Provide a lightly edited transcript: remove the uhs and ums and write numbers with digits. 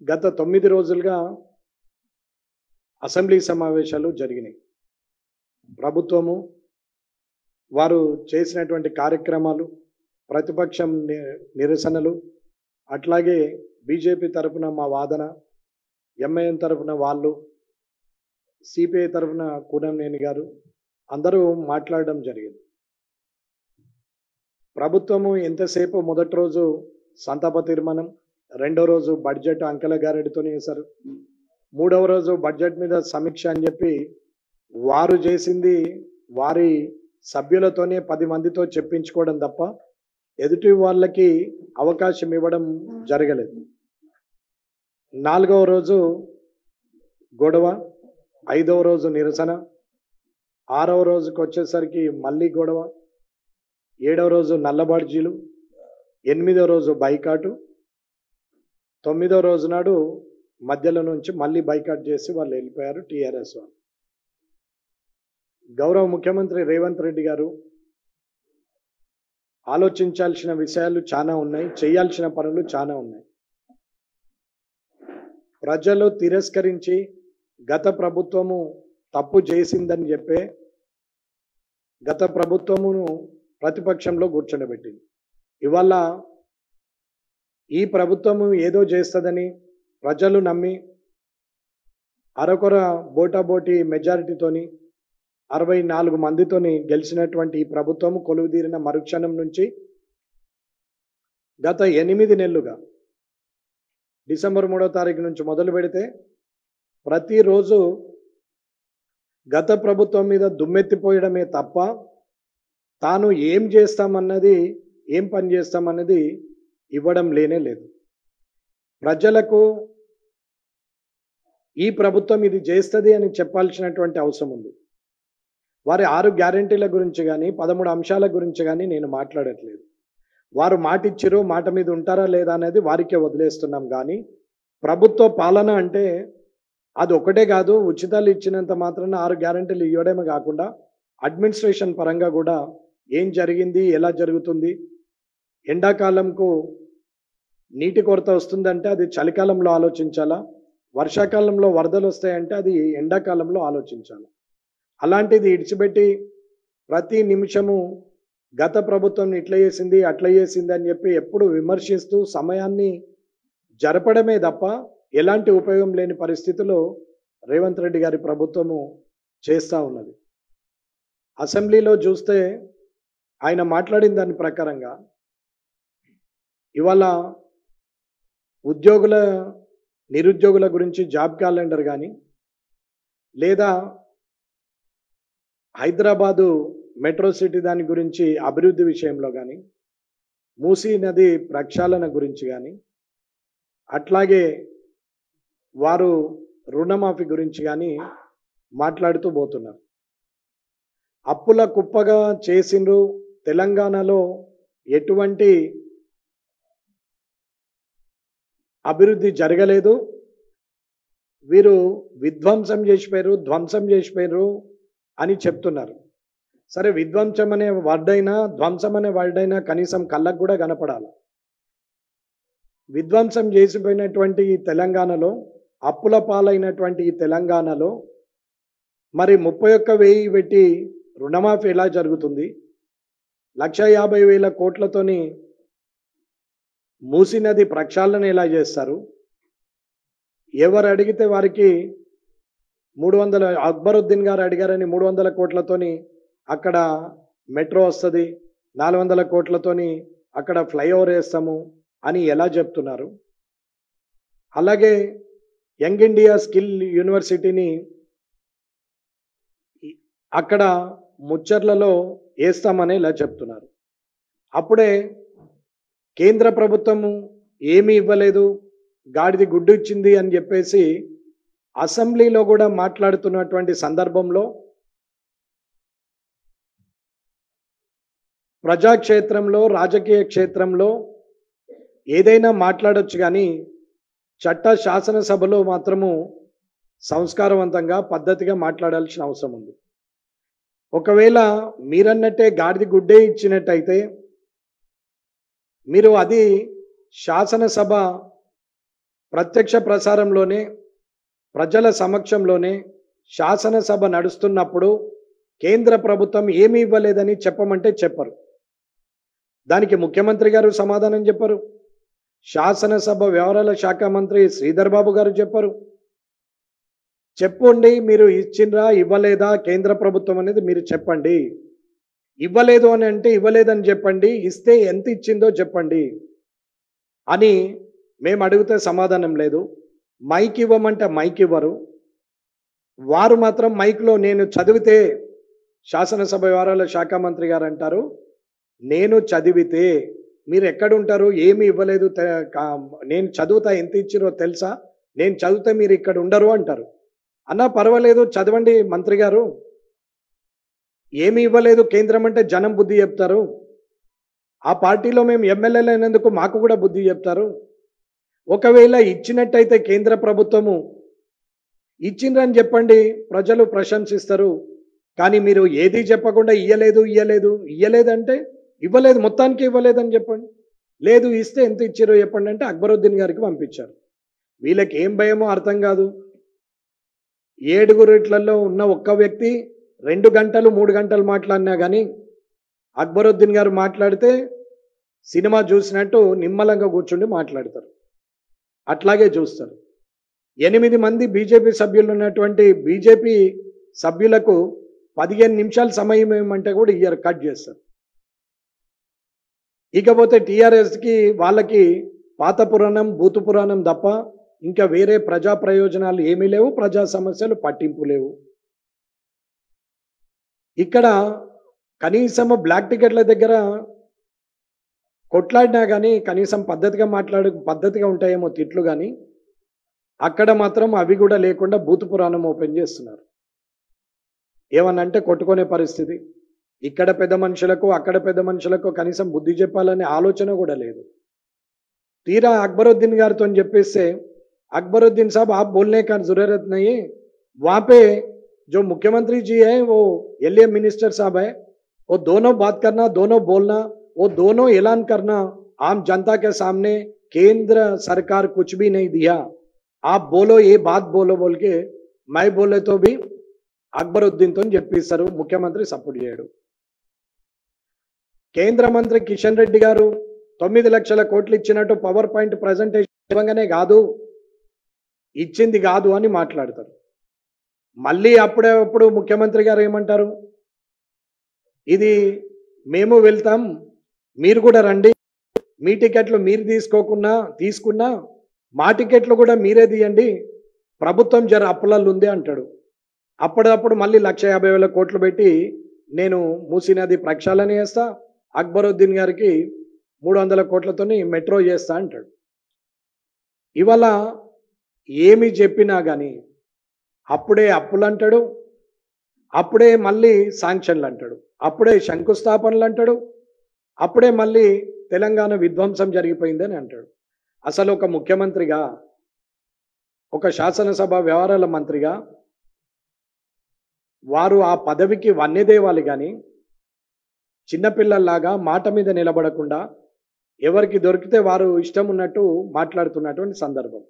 గత 9 రోజులుగా అసెంబ్లీ సమావేశాలు జరిగినాయి. ప్రభుత్వము వారు చేసినటువంటి కార్యక్రమాలు, ప్రతిపక్షం నిరసనలు, అట్లాగే బీజేపీ తరపున మా వాదన, ఎంఐఎం తరపున వాళ్ళు, సిపిఐ తరపున కూనంనేని గారు అందరూ మాట్లాడడం జరిగింది. ప్రభుత్వము ఎంతసేపు మొదటి రోజు సంతాప తీర్మానం, రెండో రోజు బడ్జెట్ అంకెల గారెడితోనే చేశారు. మూడవ రోజు బడ్జెట్ మీద సమీక్ష అని చెప్పి వారు చేసింది వారి సభ్యులతోనే 10 మందితో చెప్పించుకోవడం తప్ప ఎదుటి వాళ్ళకి అవకాశం ఇవ్వడం జరగలేదు. 4వ రోజు గొడవ, 5వ రోజు నిరసన, 6వ రోజుకి వచ్చేసరికి మళ్ళీ గొడవ, 7వ రోజు నల్లబాడ్జీలు, 8వ రోజు బైకాటు, 9వ రోజు నాడు మధ్యలో నుంచి మళ్ళీ బైకాట్ చేసి వాళ్ళు వెళ్ళిపోయారు టీఆర్ఎస్ వాళ్ళు. గౌరవ ముఖ్యమంత్రి రేవంత్ రెడ్డి గారు ఆలోచించాల్సిన విషయాలు చాలా ఉన్నాయి, చేయాల్సిన పనులు చాలా ఉన్నాయి. ప్రజలు తిరస్కరించి గత ప్రభుత్వము తప్పు చేసిందని చెప్పే గత ప్రభుత్వమును ప్రతిపక్షంలో కూర్చోబెట్టింది. ఇవాళ ఈ ప్రభుత్వము ఏదో చేస్తుందని ప్రజలు నమ్మి అరకొర బోటాబోటి మెజారిటీతోని 64 మందితోని గెలిచినటువంటి ఈ ప్రభుత్వము కొలువుదీరిన మరుక్షణం నుంచి గత 8 నెలలుగా డిసెంబర్ 3వ తారీఖు నుంచి మొదలు పెడితే ప్రతిరోజు గత ప్రభుత్వం మీద దుమ్మెత్తిపోయడమే తప్ప తాను ఏం చేస్తామన్నది, ఏం పని చేస్తామన్నది ఇవ్వడం లేనే లేదు. ప్రజలకు ఈ ప్రభుత్వం ఇది చేస్తుంది అని చెప్పాల్సినటువంటి అవసరం ఉంది. వారి 6 గ్యారెంటీల గురించి కానీ 13 అంశాల గురించి కానీ నేను మాట్లాడట్లేదు. వారు మాట ఇచ్చిరో మాట మీద ఉంటారా లేదా అనేది వారికే వదిలేస్తున్నాం. కానీ ప్రభుత్వ పాలన అంటే అది ఒకటే కాదు, ఉచితాలు ఇచ్చినంత మాత్రాన 6 గ్యారెంటీలు ఇవ్వడమే కాకుండా అడ్మినిస్ట్రేషన్ పరంగా కూడా ఏం జరిగింది, ఎలా జరుగుతుంది, ఎండాకాలంకు నీటి కొరత వస్తుందంటే అది చలికాలంలో ఆలోచించాలా, వర్షాకాలంలో వరదలు వస్తాయంటే అది ఎండాకాలంలో ఆలోచించాలి. అలాంటిది ఇడిచిపెట్టి ప్రతి నిమిషము గత ప్రభుత్వం ఇట్లా చేసింది అట్లా చేసింది అని చెప్పి ఎప్పుడు విమర్శిస్తూ సమయాన్ని జరపడమే తప్ప ఎలాంటి ఉపయోగం లేని పరిస్థితిలో రేవంత్ రెడ్డి గారి ప్రభుత్వము చేస్తూ ఉన్నది. అసెంబ్లీలో చూస్తే ఆయన మాట్లాడిన దాని ప్రకారంగా ఇవాళ నిరుద్యోగుల గురించి జాబ్ క్యాలెండర్ కానీ, లేదా హైదరాబాదు మెట్రో సిటీ దాని గురించి అభివృద్ధి విషయంలో కానీ, మూసీ నది ప్రక్షాళన గురించి కానీ, అట్లాగే వారు రుణమాఫీ గురించి కానీ మాట్లాడుతూ పోతున్నారు. అప్పుల కుప్పగా చేసిండ్రు. తెలంగాణలో ఎటువంటి అభివృద్ధి జరగలేదు, వీరు విధ్వంసం చేసిపోయారు, ధ్వంసం చేసిపోయారు అని చెప్తున్నారు. సరే, విధ్వంసం అనే వర్డైనా ధ్వంసం అనే వర్డైనా కనీసం కళ్ళకు కూడా కనపడాలి. విధ్వంసం చేసిపోయినటువంటి ఈ తెలంగాణలో, అప్పుల పాలైనటువంటి ఈ తెలంగాణలో మరి 31,000 పెట్టి రుణమాఫీ ఎలా జరుగుతుంది? 1,50,000 కోట్లతోని మూసీ నది ప్రక్షాళన ఎలా చేస్తారు? ఎవరు అడిగితే వారికి 300 అక్బరుద్దీన్ గారు అడిగారని 300 కోట్లతోని అక్కడ మెట్రో వస్తుంది, 400 కోట్లతోని అక్కడ ఫ్లైఓవర్ వేస్తాము అని ఎలా చెప్తున్నారు? అలాగే యంగ్ ఇండియా స్కిల్ యూనివర్సిటీని అక్కడ ముచ్చర్లలో వేస్తామని ఇలా చెప్తున్నారు. అప్పుడే కేంద్ర ప్రభుత్వము ఏమీ ఇవ్వలేదు, గాడిది గుడ్డు ఇచ్చింది అని చెప్పేసి అసెంబ్లీలో కూడా మాట్లాడుతున్నటువంటి సందర్భంలో ప్రజాక్షేత్రంలో, రాజకీయ క్షేత్రంలో ఏదైనా మాట్లాడొచ్చు, కానీ శాసనసభలో మాత్రము సంస్కారవంతంగా పద్ధతిగా మాట్లాడాల్సిన అవసరం ఉంది. ఒకవేళ మీరన్నట్టే గాడిది గుడ్డే ఇచ్చినట్టయితే మీరు అది శాసనసభ ప్రత్యక్ష ప్రసారంలోనే ప్రజల సమక్షంలోనే శాసనసభ నడుస్తున్నప్పుడు కేంద్ర ప్రభుత్వం ఏమీ ఇవ్వలేదని చెప్పమంటే చెప్పరు. దానికి ముఖ్యమంత్రి గారు సమాధానం చెప్పరు. శాసనసభ వ్యవహారాల శాఖ మంత్రి శ్రీధర్ బాబు గారు చెప్పరు. చెప్పండి, మీరు ఇచ్చిండ్రా ఇవ్వలేదా కేంద్ర ప్రభుత్వం అనేది మీరు చెప్పండి. ఇవ్వలేదు అని అంటే ఇవ్వలేదని చెప్పండి, ఇస్తే ఎంత ఇచ్చిందో చెప్పండి అని మేము అడిగితే సమాధానం లేదు. మైక్ ఇవ్వమంటే మైక్ ఇవ్వరు. వారు మాత్రం మైక్లో నేను చదివితే, శాసనసభ వ్యవహారాల శాఖ మంత్రి గారు అంటారు, నేను చదివితే మీరు ఎక్కడుంటారు, ఏమి ఇవ్వలేదు, నేను చదువుతా ఎంత ఇచ్చిరో తెలుసా, నేను చదివితే మీరు ఇక్కడ ఉండరు అంటారు. అన్నా పర్వాలేదు చదవండి మంత్రి గారు, ఏమి ఇవ్వలేదు కేంద్రం అంటే జనం బుద్ధి చెప్తారు. ఆ పార్టీలో మేము ఎమ్మెల్యేలు అయినందుకు మాకు కూడా బుద్ధి చెప్తారు. ఒకవేళ ఇచ్చినట్టయితే కేంద్ర ప్రభుత్వము ఇచ్చిండ్రని చెప్పండి, ప్రజలు ప్రశంసిస్తారు. కానీ మీరు ఏది చెప్పకుండా ఇయ్యలేదంటే ఇవ్వలేదు, మొత్తానికి ఇవ్వలేదని చెప్పండి. లేదు ఇస్తే ఎంత ఇచ్చారో చెప్పండి అంటే అక్బరుద్దీన్ గారికి పంపించారు. వీళ్ళకి ఏం భయమో అర్థం కాదు. 7 ఉన్న ఒక్క వ్యక్తి 2 గంటలు 3 గంటలు మాట్లాడినా కానీ అక్బరుద్దీన్ గారు మాట్లాడితే సినిమా చూసినట్టు నిమ్మలంగా కూర్చుండి మాట్లాడతారు. అట్లాగే చూస్తారు. 8 మంది బీజేపీ సభ్యులు ఉన్నటువంటి బీజేపీ సభ్యులకు 15 నిమిషాలు సమయం ఏమంటే కూడా ఇయర్ కట్ చేస్తారు. ఇకపోతే టీఆర్ఎస్కి వాళ్ళకి పాత పురాణం భూత పురాణం తప్ప ఇంకా వేరే ప్రజా ప్రయోజనాలు ఏమీ లేవు, ప్రజా సమస్యలు పట్టింపు లేవు. ఇక్కడ కనీసం బ్లాక్ టికెట్ల దగ్గర కొట్లాడినా కానీ కనీసం పద్ధతిగా ఉంటాయేమో తిట్లు, కానీ అక్కడ మాత్రం అవి కూడా లేకుండా భూత పురాణం ఓపెన్ చేస్తున్నారు. ఏమన్నంటే కొట్టుకునే పరిస్థితి. ఇక్కడ పెద్ద మనుషులకు అక్కడ పెద్ద మనుషులకు కనీసం బుద్ధి చెప్పాలనే ఆలోచన కూడా లేదు. తీరా అక్బరుద్దీన్ గారితో చెప్పేస్తే, अकबरुद्दीन साहब आप बोलने का जरूरत नहीं है, वहाँ पे जो मुख्यमंत्री जी है वो एलए मिनिस्टर साहब है, वो दोनों बात करना, दोनों बोलना, वो दोनों ऐलान करना आम जनता के सामने, केंद्र सरकार कुछ भी नहीं दिया, आप बोलो ये बात बोलो बोल के मैं बोले तो भी అక్బరుద్దీన్ తో చెప్పిస్తారు. ముఖ్యమంత్రి సపోర్ట్ చేయడు. కేంద్ర మంత్రి కిషన్ రెడ్డి గారు 9 లక్షల కోట్లు ఇచ్చినట్టు పవర్ పాయింట్ ప్రెజెంటేషన్ ఇవ్వగానే కాదు, ఇచ్చింది కాదు అని మాట్లాడతారు. మళ్ళీ అప్పుడు ముఖ్యమంత్రి గారు ఏమంటారు, ఇది మేము వెళ్తాం, మీరు కూడా రండి, మీ టికెట్లు మీరు తీసుకున్నా మా టికెట్లు కూడా మీరే తీయండి, ప్రభుత్వం జర అప్పులల్లో ఉంది అంటాడు. అప్పుడప్పుడు మళ్ళీ 1,50,000 కోట్లు పెట్టి నేను మూసీ నది ప్రక్షాళన చేస్తా, అక్బరుద్దీన్ గారికి 300 కోట్లతోని మెట్రో చేస్తా అంటాడు. ఇవాళ ఏమి చెప్పినా కానీ అప్పుడే అప్పులు అంటాడు, అప్పుడే మళ్ళీ శాంక్షన్లు అంటాడు, అప్పుడే శంకుస్థాపనలు అంటాడు, అప్పుడే మళ్ళీ తెలంగాణ విధ్వంసం జరిగిపోయిందని అంటాడు. అసలు ఒక ముఖ్యమంత్రిగా, ఒక శాసనసభ వ్యవహారాల మంత్రిగా వారు ఆ పదవికి వన్నెదేవాలి కానీ చిన్నపిల్లల్లాగా మాట మీద నిలబడకుండా ఎవరికి దొరికితే వారు ఇష్టం ఉన్నట్టు మాట్లాడుతున్నటువంటి సందర్భం.